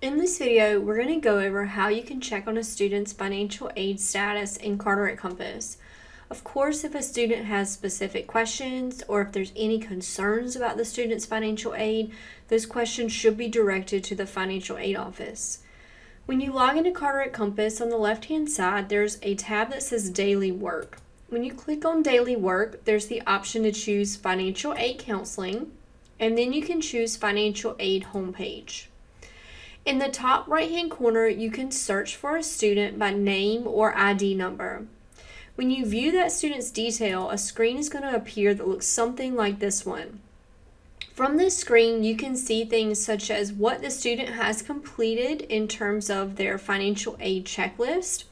In this video, we're going to go over how you can check on a student's financial aid status in Carteret Compass. Of course, if a student has specific questions or if there's any concerns about the student's financial aid, those questions should be directed to the financial aid office. When you log into Carteret Compass, on the left-hand side, there's a tab that says Daily Work. When you click on Daily Work, there's the option to choose Financial Aid Counseling, and then you can choose Financial Aid Homepage. In the top right-hand corner, you can search for a student by name or ID number. When you view that student's detail, a screen is going to appear that looks something like this one. From this screen, you can see things such as what the student has completed in terms of their financial aid checklist.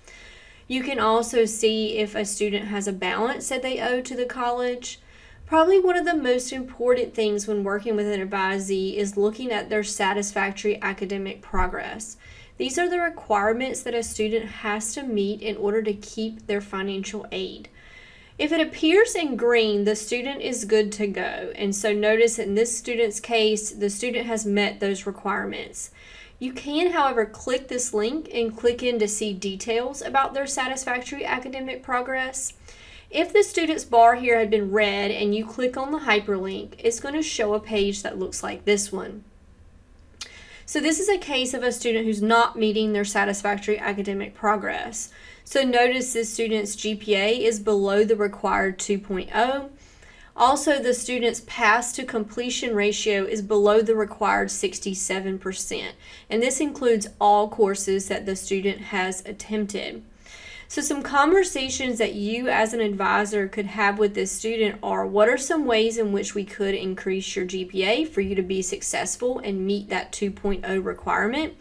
You can also see if a student has a balance that they owe to the college. Probably one of the most important things when working with an advisee is looking at their satisfactory academic progress. These are the requirements that a student has to meet in order to keep their financial aid. If it appears in green, the student is good to go. And so notice in this student's case, the student has met those requirements. You can, however, click this link and click in to see details about their satisfactory academic progress. If the student's bar here had been red and you click on the hyperlink, it's going to show a page that looks like this one. So this is a case of a student who's not meeting their satisfactory academic progress. So notice this student's GPA is below the required 2.0. Also, the student's pass to completion ratio is below the required 67%. And this includes all courses that the student has attempted. So some conversations that you as an advisor could have with this student are, what are some ways in which we could increase your GPA for you to be successful and meet that 2.0 requirement?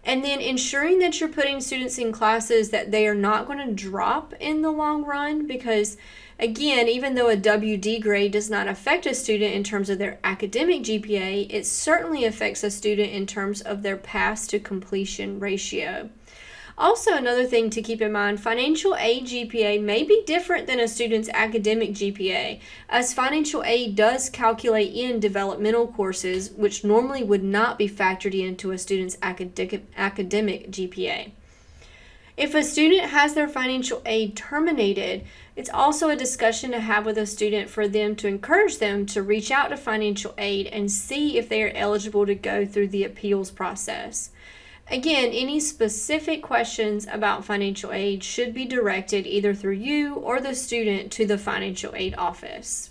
And then ensuring that you're putting students in classes that they are not going to drop in the long run, because again, even though a WD grade does not affect a student in terms of their academic GPA, it certainly affects a student in terms of their pass to completion ratio. Also, another thing to keep in mind, financial aid GPA may be different than a student's academic GPA, as financial aid does calculate in developmental courses, which normally would not be factored into a student's academic GPA. If a student has their financial aid terminated, it's also a discussion to have with a student for them to encourage them to reach out to financial aid and see if they are eligible to go through the appeals process. Again, any specific questions about financial aid should be directed either through you or the student to the financial aid office.